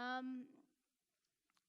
Um,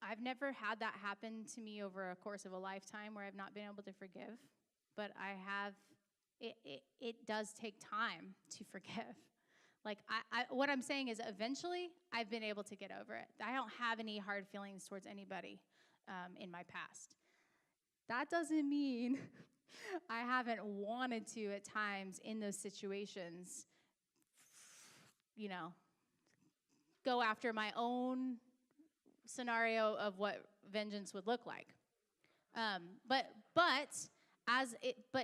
I've never had that happen to me over a course of a lifetime where I've not been able to forgive, but I have. It does take time to forgive. Like what I'm saying is, eventually, I've been able to get over it. I don't have any hard feelings towards anybody in my past. That doesn't mean I haven't wanted to at times in those situations, go after my own scenario of what vengeance would look like. But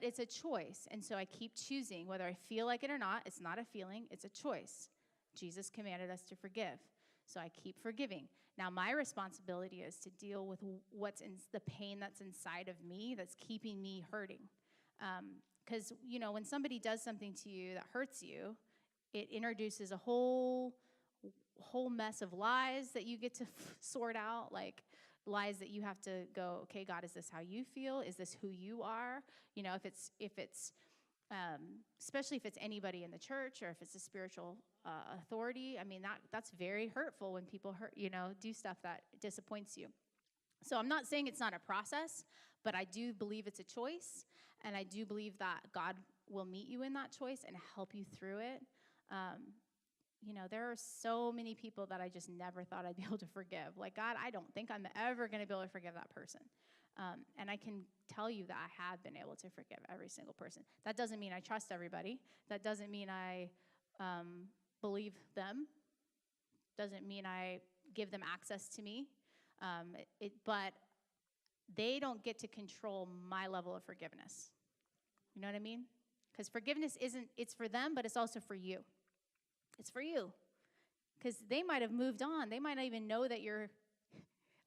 it's a choice, and so I keep choosing whether I feel like it or not. It's not a feeling; it's a choice. Jesus commanded us to forgive, so I keep forgiving. Now, my responsibility is to deal with what's in the pain that's inside of me that's keeping me hurting. Because when somebody does something to you that hurts you, it introduces a whole mess of lies that you get to sort out, like lies that you have to go, okay, God, is this how you feel? Is this who you are? If it's especially if it's anybody in the church or if it's a spiritual authority, I mean, that's very hurtful when people do stuff that disappoints you. So I'm not saying it's not a process, but I do believe it's a choice, and I do believe that God will meet you in that choice and help you through it. There are so many people that I just never thought I'd be able to forgive. Like, God, I don't think I'm ever going to be able to forgive that person. And I can tell you that I have been able to forgive every single person. That doesn't mean I trust everybody. That doesn't mean I believe them. Doesn't mean I give them access to me. But they don't get to control my level of forgiveness. You know what I mean? Because forgiveness it's for them, but it's also for you. It's for you. Because they might have moved on. They might not even know that you're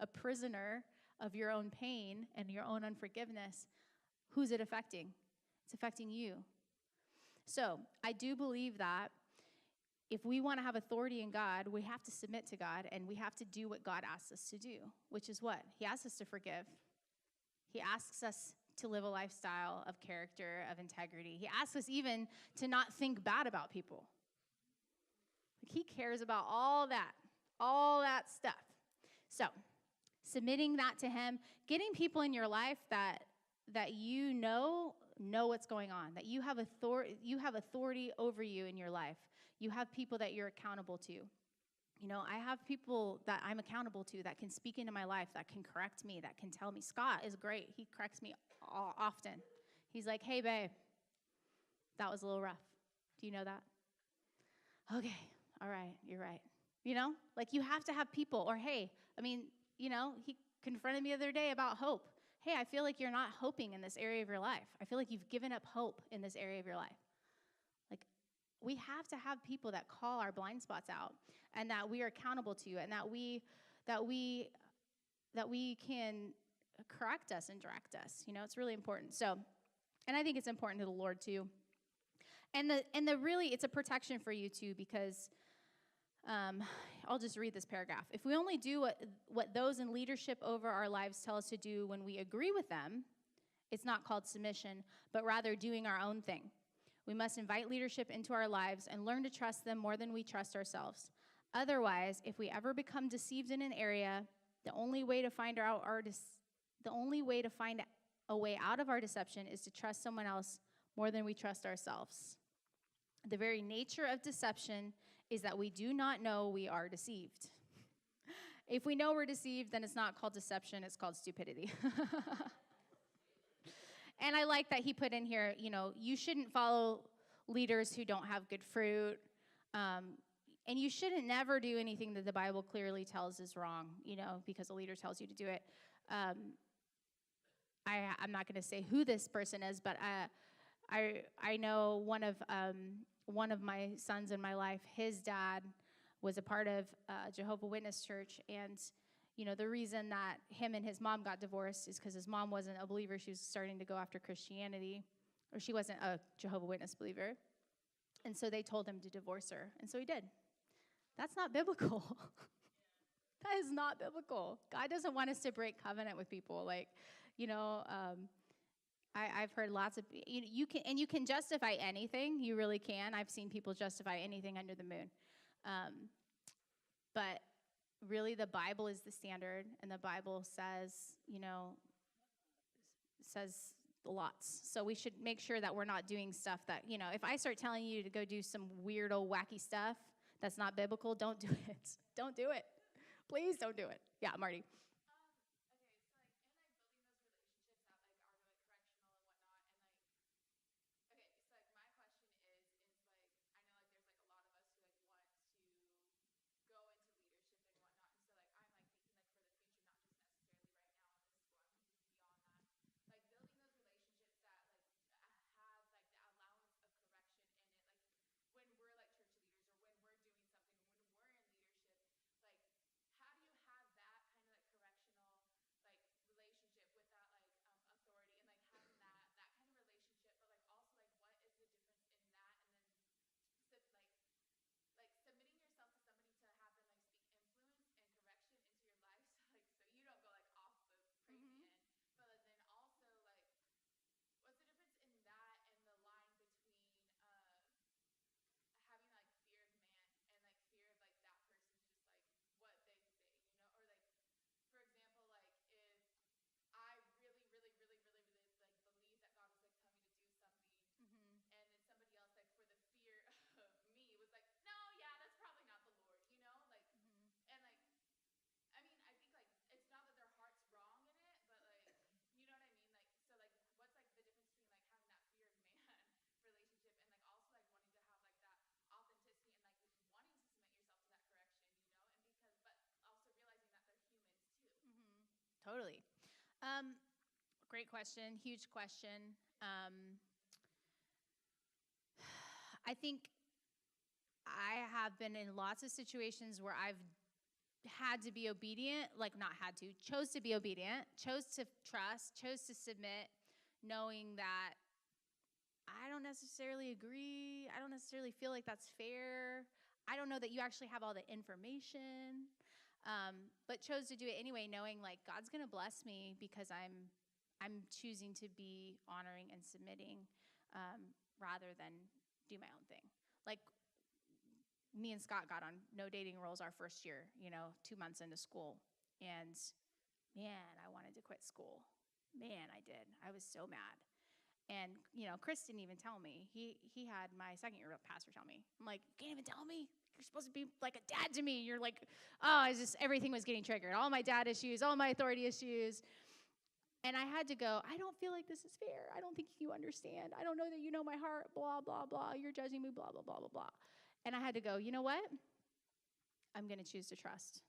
a prisoner of your own pain and your own unforgiveness. Who's it affecting? It's affecting you. So I do believe that if we want to have authority in God, we have to submit to God, and we have to do what God asks us to do, which is what? He asks us to forgive. He asks us to live a lifestyle of character, of integrity. He asks us even to not think bad about people. He cares about all that stuff. So, submitting that to him, getting people in your life that you know what's going on, that you have authority over you in your life. You have people that you're accountable to. I have people that I'm accountable to that can speak into my life, that can correct me, that can tell me. Scott is great. He corrects me often. He's like, hey, babe, that was a little rough. Do you know that? Okay. All right, you're right. Like you have to have people, or hey, he confronted me the other day about hope. Hey, I feel like you're not hoping in this area of your life. I feel like you've given up hope in this area of your life. Like, we have to have people that call our blind spots out, and that we are accountable to, and that we can correct us and direct us. It's really important. So, and I think it's important to the Lord too. And really, it's a protection for you too, because I'll just read this paragraph. If we only do what those in leadership over our lives tell us to do when we agree with them, it's not called submission, but rather doing our own thing. We must invite leadership into our lives and learn to trust them more than we trust ourselves. Otherwise, if we ever become deceived in an area, the only way to find a way out of our deception is to trust someone else more than we trust ourselves. The very nature of deception is that we do not know we are deceived. If we know we're deceived, then it's not called deception, it's called stupidity. And I like that he put in here, you shouldn't follow leaders who don't have good fruit. And you shouldn't never do anything that the Bible clearly tells is wrong, because a leader tells you to do it. I'm not going to say who this person is, but I know one of my sons in my life, his dad was a part of Jehovah's Witness church, and the reason that him and his mom got divorced is because his mom wasn't a believer. She was starting to go after Christianity, or she wasn't a Jehovah's Witness believer, and so they told him to divorce her, and so he did. That's not biblical. That is not biblical. God doesn't want us to break covenant with people. I've heard lots of, you can justify anything. You really can. I've seen people justify anything under the moon. But really the Bible is the standard, and the Bible says, says lots. So we should make sure that we're not doing stuff that, if I start telling you to go do some weirdo, wacky stuff that's not biblical, don't do it. Don't do it. Please don't do it. Yeah, Marty. Totally. Um, Great question. Huge question. I think I have been in lots of situations where I've had to be obedient, like not had to, chose to be obedient, chose to trust, chose to submit, knowing that I don't necessarily agree. I don't necessarily feel like that's fair. I don't know that you actually have all the information, but chose to do it anyway, knowing like God's going to bless me because I'm choosing to be honoring and submitting rather than do my own thing. Like me and Scott got on No Dating Rules our first year, 2 months into school. And man, I wanted to quit school. Man, I did. I was so mad. And, Chris didn't even tell me. He had my second-year pastor tell me. I'm like, you can't even tell me? You're supposed to be like a dad to me. You're like, everything was getting triggered. All my dad issues, all my authority issues. And I had to go, I don't feel like this is fair. I don't think you understand. I don't know that you know my heart, blah, blah, blah. You're judging me, blah, blah, blah, blah, blah. And I had to go, you know what? I'm going to choose to trust.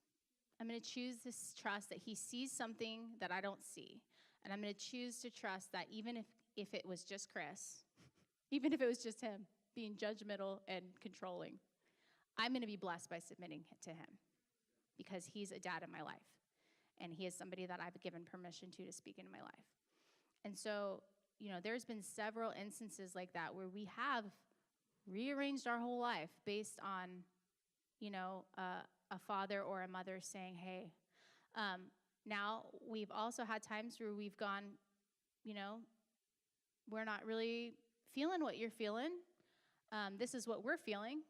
I'm going to choose this trust that he sees something that I don't see. And I'm going to choose to trust that even if it was just Chris, even if it was just him being judgmental and controlling, I'm going to be blessed by submitting to him because he's a dad in my life. And he is somebody that I've given permission to speak into my life. And so, there's been several instances like that where we have rearranged our whole life based on, a father or a mother saying, hey. Now, we've also had times where we've gone, we're not really feeling what you're feeling. This is what we're feeling.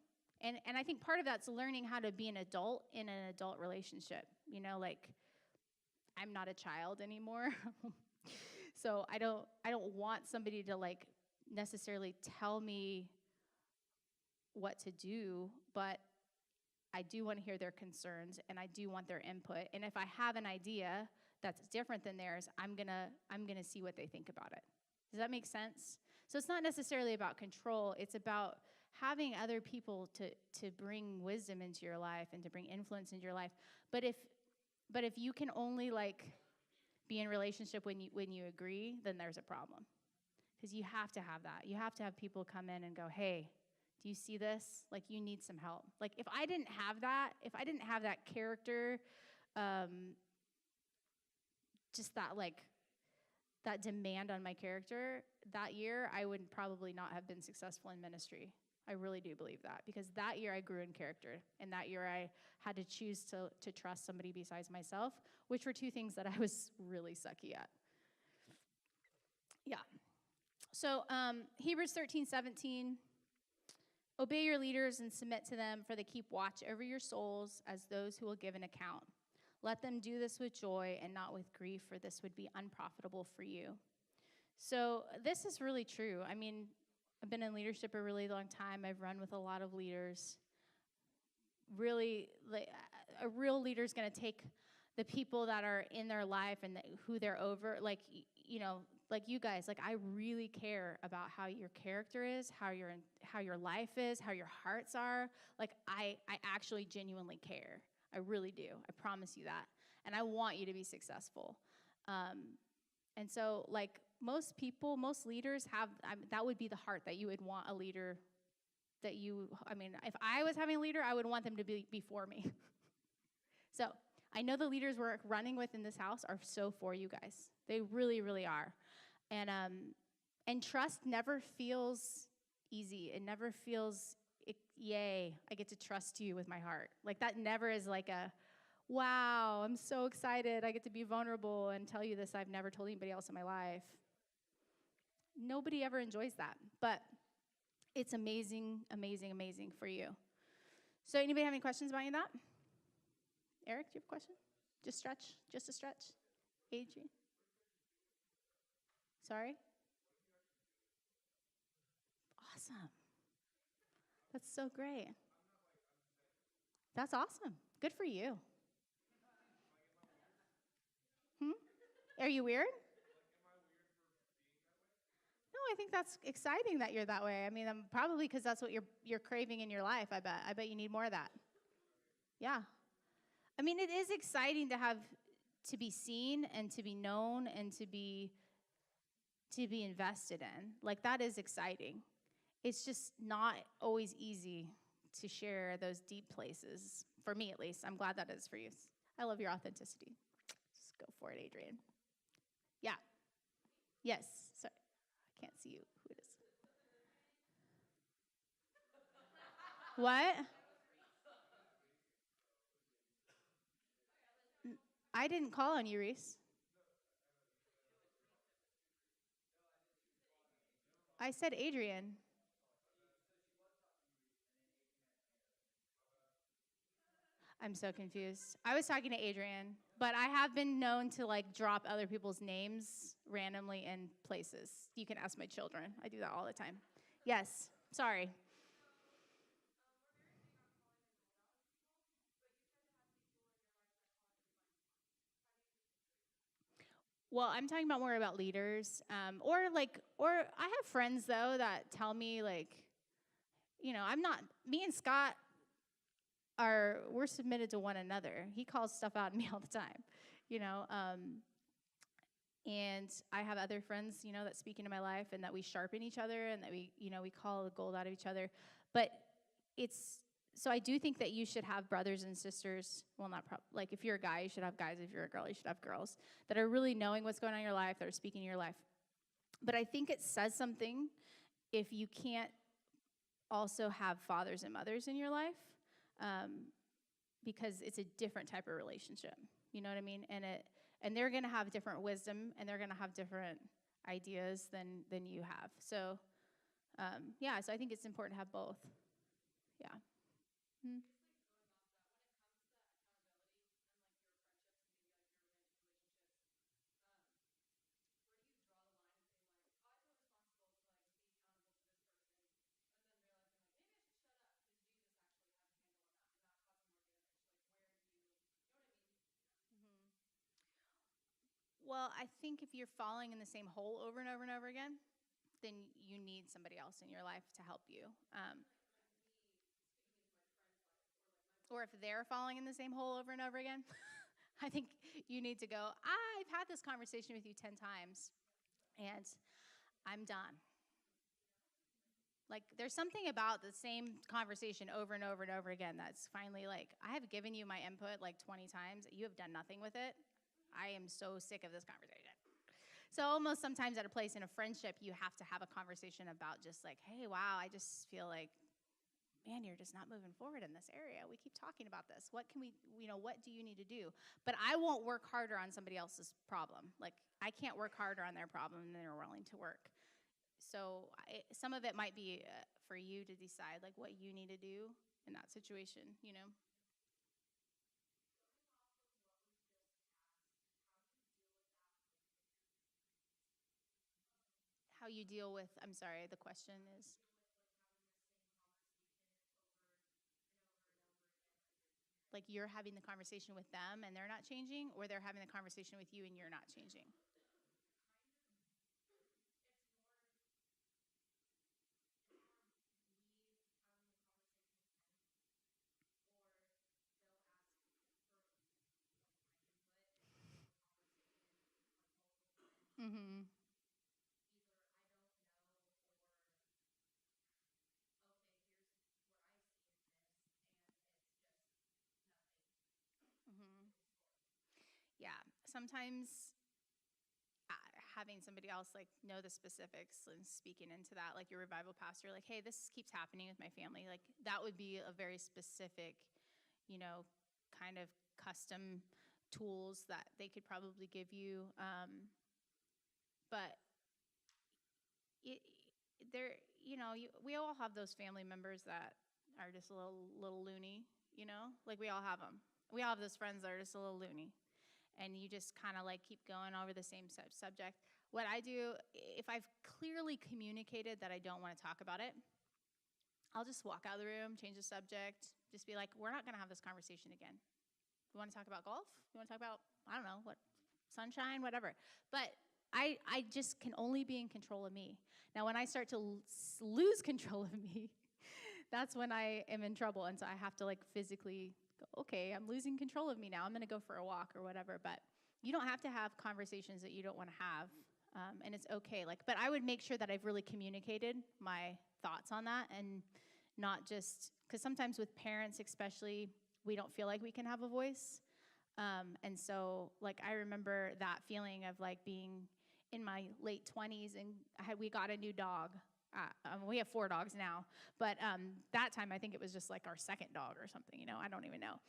And I think part of that's learning how to be an adult in an adult relationship. Like, I'm not a child anymore. So I don't want somebody to like necessarily tell me what to do, but I do want to hear their concerns and I do want their input. And if I have an idea that's different than theirs, I'm gonna see what they think about it. Does that make sense? So it's not necessarily about control. It's about having other people to bring wisdom into your life and to bring influence into your life. But if you can only like be in relationship when you agree, then there's a problem. Because you have to have that. You have to have people come in and go, hey, do you see this? Like, you need some help. Like, if I didn't have that character, just that demand on my character, that year I would probably not have been successful in ministry. I really do believe that. Because that year I grew in character. And that year I had to choose to trust somebody besides myself, which were two things that I was really sucky at. Yeah. So Hebrews 13:17. Obey your leaders and submit to them, for they keep watch over your souls as those who will give an account. Let them do this with joy and not with grief, for this would be unprofitable for you. So this is really true. I mean, I've been in leadership a really long time. I've run with a lot of leaders. Really, like, a real leader is going to take the people that are in their life and who they're over, like, like you guys, like, I really care about how your character is, how your life is, how your hearts are. Like, I actually genuinely care. I really do. I promise you that. And I want you to be successful. And so, like, most leaders have, that would be the heart that you would want a leader if I was having a leader, I would want them to be before me. So I know the leaders we're running with in this house are so for you guys. They really, really are. And trust never feels easy. It never feels, yay, I get to trust you with my heart. Like, that never is like a, wow, I'm so excited. I get to be vulnerable and tell you this I've never told anybody else in my life. Nobody ever enjoys that. But it's amazing, amazing, amazing for you. So anybody have any questions about any of that? Eric, do you have a question? Just a stretch. Adrian? Sorry? Awesome. That's so great. That's awesome. Good for you. Are you weird? No, I think that's exciting that you're that way. I mean, probably because that's what you're craving in your life, I bet. I bet you need more of that. Yeah. I mean, it is exciting to be seen and to be known and to be invested in. Like, that is exciting. It's just not always easy to share those deep places, for me at least. I'm glad that is for you. I love your authenticity. Just go for it, Adrian. Yeah. Yes. Sorry. I can't see you. Who it is. What? I didn't call on you, Reese. I said Adrian. I'm so confused. I was talking to Adrian, but I have been known to, like, drop other people's names randomly in places. You can ask my children. I do that all the time. Yes. Sorry. Well, I'm talking about more about leaders, or I have friends though that tell me, like, I'm not. Me and Scott we're submitted to one another. He calls stuff out in me all the time, and I have other friends, that speak into my life and that we sharpen each other and that we call the gold out of each other. But so I do think that you should have brothers and sisters. Well, like, if you're a guy, you should have guys. If you're a girl, you should have girls that are really knowing what's going on in your life, that are speaking in your life. But I think it says something if you can't also have fathers and mothers in your life, because it's a different type of relationship. You know what I mean? And they're going to have different wisdom, and they're going to have different ideas than you have. So, so I think it's important to have both. Yeah. Hmm. Well, I think if you're falling in the same hole over and over and over again, then you need somebody else in your life to help you. Or if they're falling in the same hole over and over again, I think you need to go, I've had this conversation with you 10 times, and I'm done. Like, there's something about the same conversation over and over and over again that's finally like, I have given you my input like 20 times. You have done nothing with it. I am so sick of this conversation. So almost sometimes at a place in a friendship, you have to have a conversation about just like, hey, wow, I just feel like, man, you're just not moving forward in this area. We keep talking about this. What can what do you need to do? But I won't work harder on somebody else's problem. Like, I can't work harder on their problem than they're willing to work. So some of it might be for you to decide, like, what you need to do in that situation, you know? How you deal with, I'm sorry, the question is, like, you're having the conversation with them and they're not changing, or they're having the conversation with you and you're not changing? Mm-hmm. Mm-hmm. Yeah. Sometimes having somebody else like know the specifics and speaking into that, like your revival pastor, like, hey, this keeps happening with my family, like that would be a very specific, you know, kind of custom tools that they could probably give you. But it, there, you know, we all have those family members that are just a little loony, you know, like we all have them. We all have those friends that are just a little loony, and you just kind of like keep going over the same subject. What I do, if I've clearly communicated that I don't want to talk about it, I'll just walk out of the room, change the subject, just be like, we're not going to have this conversation again. You want to talk about golf? You want to talk about, I don't know, what, sunshine, whatever. But I just can only be in control of me. Now, when I start to lose control of me, that's when I am in trouble. And so I have to like physically go, okay, I'm losing control of me now. I'm going to go for a walk or whatever. But you don't have to have conversations that you don't want to have. And it's okay. Like, but I would make sure that I've really communicated my thoughts on that, and not just, because sometimes with parents especially, we don't feel like we can have a voice. And so, like, I remember that feeling of, like, being in my late 20s, and we got a new dog. We have 4 dogs now. But that time, I think it was just, like, our second dog or something, you know? I don't even know.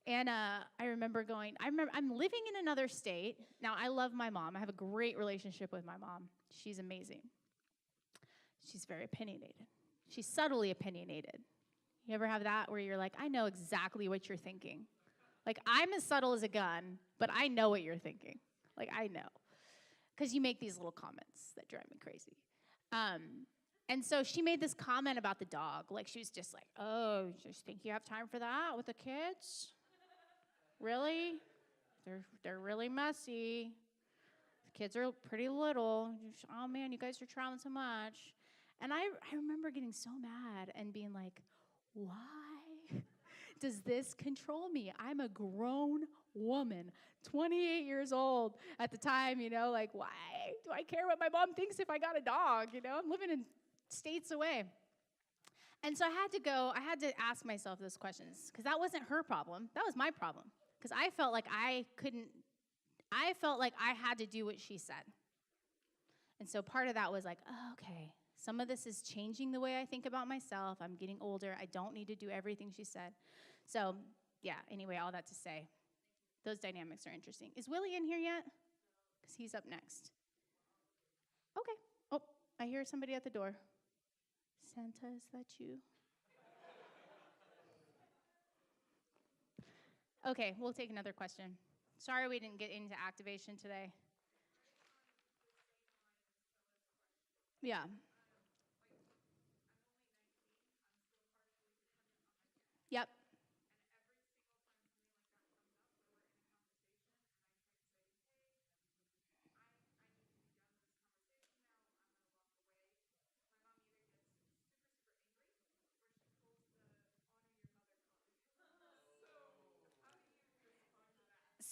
And I remember I'm living in another state. Now, I love my mom. I have a great relationship with my mom. She's amazing. She's very opinionated. She's subtly opinionated. You ever have that where you're like, I know exactly what you're thinking? Like, I'm as subtle as a gun, but I know what you're thinking. Like, I know. Because you make these little comments that drive me crazy. And so she made this comment about the dog. Like, she was just like, oh, you just think you have time for that with the kids? Really? They're really messy. The kids are pretty little. Oh, man, you guys are traveling so much. And I remember getting so mad and being like, why does this control me? I'm a grown woman, 28 years old at the time, you know, like, why do I care what my mom thinks if I got a dog? You know, I'm living in states away. And so I had to ask myself those questions, because that wasn't her problem. That was my problem, because I felt like I had to do what she said. And so part of that was like, oh, okay, some of this is changing the way I think about myself. I'm getting older. I don't need to do everything she said. So, yeah, anyway, all that to say, those dynamics are interesting. Is Willie in here yet? Because he's up next. Okay. Oh, I hear somebody at the door. Santa, is that you? Okay, we'll take another question. Sorry we didn't get into activation today. Yeah. Yep.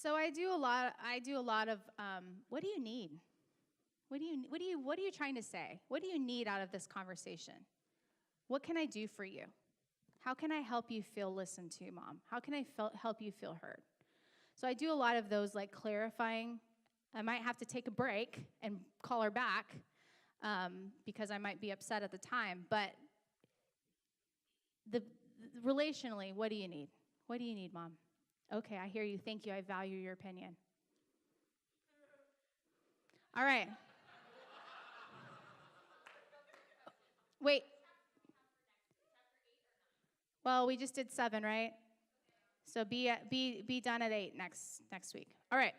So I do a lot. Of what do you need? What are you trying to say? What do you need out of this conversation? What can I do for you? How can I help you feel listened to, Mom? How can I help you feel heard? So I do a lot of those, like, clarifying. I might have to take a break and call her back, because I might be upset at the time. But relationally, what do you need? What do you need, Mom? Okay, I hear you. Thank you. I value your opinion. All right. Wait. Well, we just did 7, right? So be done at 8 next week. All right.